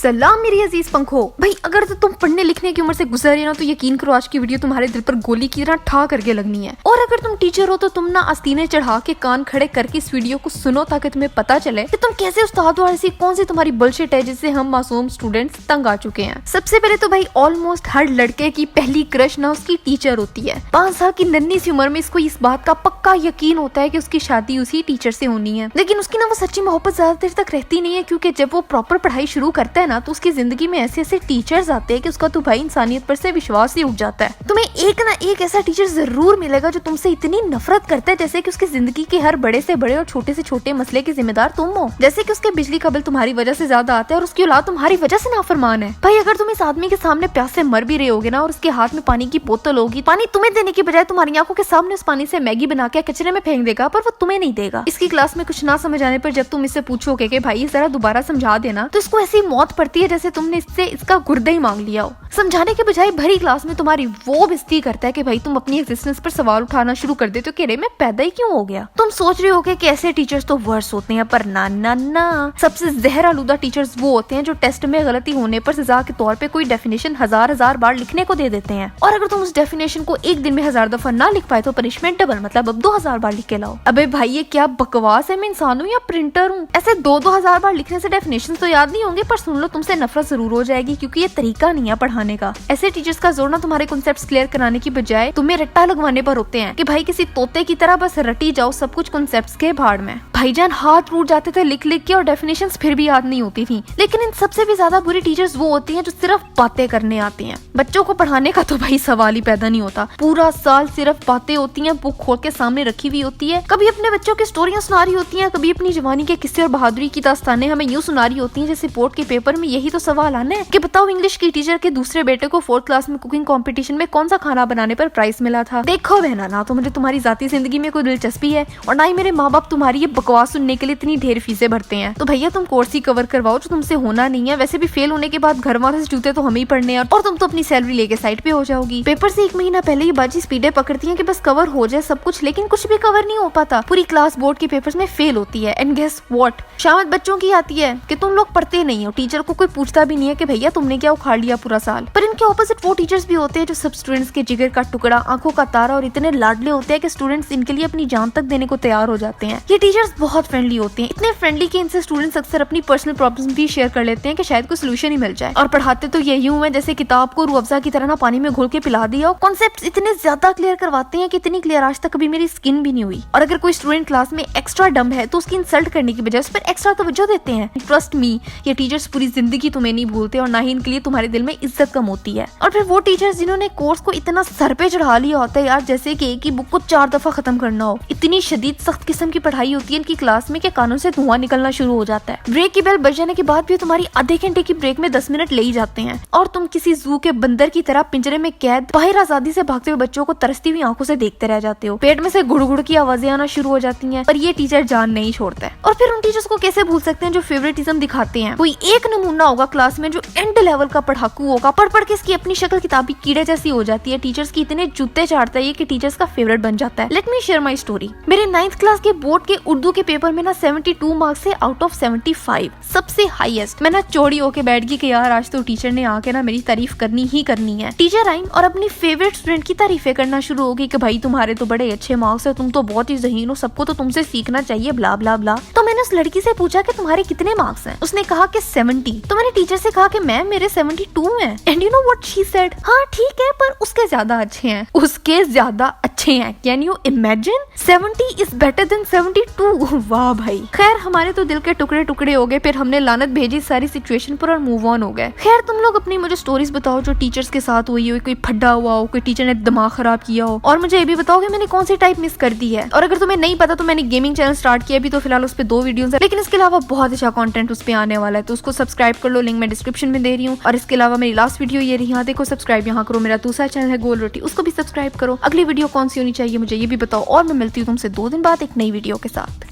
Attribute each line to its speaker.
Speaker 1: सलाम मेरी अजीज पंखो भाई, अगर तो तुम पढ़ने लिखने की उम्र से गुजर रहे हो तो यकीन करो आज की वीडियो तुम्हारे दिल पर गोली की तरह ठा करके लगनी है। और अगर तुम टीचर हो तो तुम ना आस्तीने चढ़ा के कान खड़े करके इस वीडियो को सुनो ताकि तुम्हें पता चले कि तुम कैसे उस्ताद हो और ऐसी कौन सी तुम्हारी बुलशिट है जिससे हम मासूम स्टूडेंट्स तंग आ चुके हैं। सबसे पहले तो भाई ऑलमोस्ट हर लड़के की पहली क्रश ना उसकी टीचर होती है। 5 साल की नन्ही सी उम्र में इसको इस बात का पक्का यकीन होता है कि उसकी शादी उसी टीचर से होनी है, लेकिन उसकी ना वो सच्ची मोहब्बत ज्यादा देर तक रहती नहीं है, क्योंकि जब वो प्रॉपर पढ़ाई शुरू करता है ना तो उसकी जिंदगी में ऐसे ऐसे टीचर्स आते हैं कि उसका तो भाई इंसानियत पर से विश्वास ही उठ जाता है। तुम्हें एक ना एक ऐसा टीचर जरूर मिलेगा जो तुमसे इतनी नफरत करता है जैसे कि उसकी जिंदगी के हर बड़े से बड़े और छोटे से छोटे मसले के जिम्मेदार तुम हो। जैसे कि उसके बिजली का बिल तुम्हारी वजह से ज्यादा आता है और उसकी औलाद तुम्हारी वजह से नाफरमान है। भाई अगर तुम इस आदमी के सामने प्यास से मर भी रहे होगे ना और उसके हाथ में पानी की बोतल होगी, पानी तुम्हें देने की बजाय तुम्हारी आंखों के सामने उस पानी से मैगी बना के कचरे में फेंक देगा, पर वो तुम्हें नहीं देगा। इसकी क्लास में कुछ ना समझ आने पर जब तुम इससे पूछोगे कि भाई जरा दोबारा समझा देना, तो इसको ऐसी मौत पड़ती है जैसे तुमने इससे इसका गुर्दा ही मांग लिया हो। समझाने के बजाय भरी क्लास में तुम्हारी वो बेइज्जती करता है कि भाई तुम अपनी एग्जिस्टेंस पर सवाल उठाना शुरू कर देते हो कि अरे मैं पैदा ही क्यों हो गया। तुम सोच रहे हो कि ऐसे टीचर्स तो वर्स होते हैं, पर ना ना ना, सबसे जहर आलूदा टीचर्स वो होते हैं जो टेस्ट में गलती होने पर सजा के तौर पे कोई डेफिनेशन हजार बार लिखने को दे देते हैं, और अगर तुम उस डेफिनेशन को एक दिन में 1000 दफा ना लिख पाए तो पनिशमेंट डबल, मतलब अब 2000 बार लिख के लाओ। अबे भाई ये क्या बकवास है, मैं इंसान हूँ या प्रिंटर हूँ? ऐसे 2000 बार लिखने से डेफिनेशन तो याद नहीं होंगे, पर सुन लो तुमसे नफरत जरूर हो जाएगी, क्योंकि ये तरीका नहीं है पढ़ाने का। ऐसे टीचर्स का जोर ना तुम्हारे कॉन्सेप्ट्स क्लियर कराने की बजाय तुम्हें रट्टा लगवाने पर होते हैं कि भाई किसी तोते की तरह बस रटी जाओ सब कुछ कॉन्सेप्ट्स के भाड़ में। भाईजान हाथ टूट जाते थे लिख लिख के और डेफिनेशंस फिर भी याद नहीं होती थी। लेकिन इन सबसे भी ज्यादा बुरी टीचर्स वो होती हैं जो सिर्फ बातें करने आती हैं। बच्चों को पढ़ाने का तो भाई सवाल ही पैदा नहीं होता। पूरा साल सिर्फ बातें होती हैं, बुक खोल के सामने रखी हुई होती है, कभी अपने बच्चों की स्टोरियां सुना रही होती हैं, कभी अपनी जवानी के किस्से और बहादुरी की दास्तानें हमें यूं सुना रही होती हैं जैसे बोर्ड के पेपर में यही तो सवाल आना है कि बताओ इंग्लिश की टीचर के दूसरे बेटे को 4th क्लास में कुकिंग कंपटीशन में कौन सा खाना बनाने पर प्राइज मिला था। देखो बहना, ना तो मुझे तुम्हारी जाती जिंदगी में कोई दिलचस्पी है और ना ही मेरे माँ बाप तुम्हारी ये बकवास सुनने के लिए इतनी ढेर फीसें भरते हैं। तो भैया तुम कोर्स ही कवर करवाओ जो तुमसे होना नहीं है। वैसे भी फेल होने के बाद घर वाले से जूते तो हमें ही पड़ने हैं और तुम तो अपनी सैलरी लेके साइड पे हो जाओगी। पेपर से 1 महीना पहले ही बाजी स्पीडें पकड़ती हैं कि बस कवर हो जाए सब कुछ, लेकिन कुछ भी कवर नहीं हो पाता। पूरी क्लास बोर्ड के पेपर्स में फेल होती है। एंड गेस व्हाट, शामत बच्चों की आती है कि तुम लोग पढ़ते नहीं हो। टीचर को कोई पूछता भी नहीं है कि भैया तुमने क्या उखाड़ लिया पूरा साल। पर इनके ऑपोजिट वो टीचर्स भी होते हैं जो सब स्टूडेंट्स के जिगर का टुकड़ा, आंखों का तारा और इतने लाडले होते हैं कि स्टूडेंट्स इनके लिए अपनी जान तक देने को तैयार हो जाते हैं। ये टीचर्स बहुत फ्रेंडली होते हैं, इतने फ्रेंडली कि इनसे स्टूडेंट्स अक्सर अपनी पर्सनल प्रॉब्लम्स भी शेयर कर लेते हैं कि शायद कोई सोल्यूशन ही मिल जाए। और पढ़ाते तो ये यूं है जैसे किताब को रूह अफ़ज़ा की तरह ना पानी में घोल के पिला दिया। कॉन्सेप्ट्स इतने ज्यादा क्लियर करवाते हैं कि इतनी क्लियर आज तक कभी मेरी स्किन भी नहीं हुई। और अगर कोई स्टूडेंट क्लास में एक्स्ट्रा डम है तो उसकी इंसल्ट करने की बजाय उस पर एक्स्ट्रा तवज्जो देते हैं। ट्रस्ट मी, ये टीचर्स पूरी जिंदगी तुम्हें नहीं भूलते और ना ही इनके लिए तुम्हारे दिल में इज्जत कम होती है। और फिर वो टीचर्स जिन्होंने कोर्स को इतना सर पे चढ़ा लिया होता है यार, जैसे कि एक ही बुक को 4 दफा खत्म करना हो। इतनी शदीद सख्त किस्म की पढ़ाई होती है इनकी क्लास में कि कानों से धुआं निकलना शुरू हो जाता है। ब्रेक की बेल बज जाने के बाद भी तुम्हारी आधे घंटे की ब्रेक में 10 मिनट ले ही जाते हैं और तुम किसी जू के बंदर की तरह पिंजरे में कैद बाहर आजादी से भागते हुए बच्चों को तरसती हुई आंखों से देखते रह जाते हो। पेट में से गुड़गुड़ की आवाजें आना शुरू हो जाती हैं, पर ये टीचर जान नहीं छोड़ता है। और फिर उन टीचर्स को कैसे भूल सकते हैं जो फेवरेटिज्म दिखाते हैं। कोई एक नमूना होगा क्लास में जो एंड लेवल का पढ़ाकू होगा, पढ़ पढ़ के इसकी अपनी शक्ल किताबी कीड़े जैसी हो जाती है। टीचर्स की इतने जूते चाटता है कि टीचर्स का फेवरेट बन जाता है। Let me share my story. मेरे 9th क्लास के बोर्ड के उर्दू के पेपर में ना 72 मार्क्स से आउट ऑफ 75, सबसे हाईएस्ट। मैं ना चौड़ी होके बैठ गई कि यार आज तो टीचर ने आके ना मेरी तारीफ करनी ही करनी है। टीचर आई और अपनी फेवरेट स्टूडेंट की तारीफें करना शुरू हो गई कि भाई तुम्हारे तो बड़े अच्छे मार्क्स है, तुम तो बहुत ही ज़हीन हो, सबको तो तुमसे सीखना चाहिए, ब्ला ब्ला ब्ला। तो मैंने उस लड़की से पूछा कि तुम्हारे कितने मार्क्स हैं? उसने कहा कि 70। तो मैंने टीचर से कहा कि मैम मेरे 72 हैं। And you know what she said, हाँ ठीक है पर उसके ज्यादा अच्छे हैं, उसके ज्यादा अच्छे हैं। Can you imagine, 70 is better than 72। वाह भाई। खैर हमारे तो दिल के टुकड़े टुकड़े हो गए। फिर हमने लानत भेजी सारी सिचुएशन पर और मूव ऑन हो गए। खैर तुम लोग अपनी मुझे स्टोरीज बताओ जो टीचर्स के साथ हुई हो, कोई फड्डा हुआ हो, कोई टीचर ने दिमाग खराब किया हो, और मुझे ये भी बताओ कि मैंने कौन सी टाइप मिस कर दी है। और अगर तुम्हें नहीं पता तो मैंने गेमिंग चैनल स्टार्ट किया भी, तो फिलहाल उस पर 2 वीडियोस है, लेकिन इसके अलावा बहुत अच्छा कंटेंट उस पर आने वाला है, तो उसको सब्सक्राइब कर लो, लिंक मैं डिस्क्रिप्शन में दे रही हूँ। और इसके अलावा मेरी लास्ट वीडियो ये रही, यहाँ देखो सब्सक्राइब यहाँ करो। मेरा दूसरा चैनल है गोल रोटी, उसको भी सब्सक्राइब करो। अगली वीडियो कौन सी होनी चाहिए मुझे ये भी बताओ, और मैं मिलती हूँ तुमसे 2 दिन बाद एक नई वीडियो के साथ।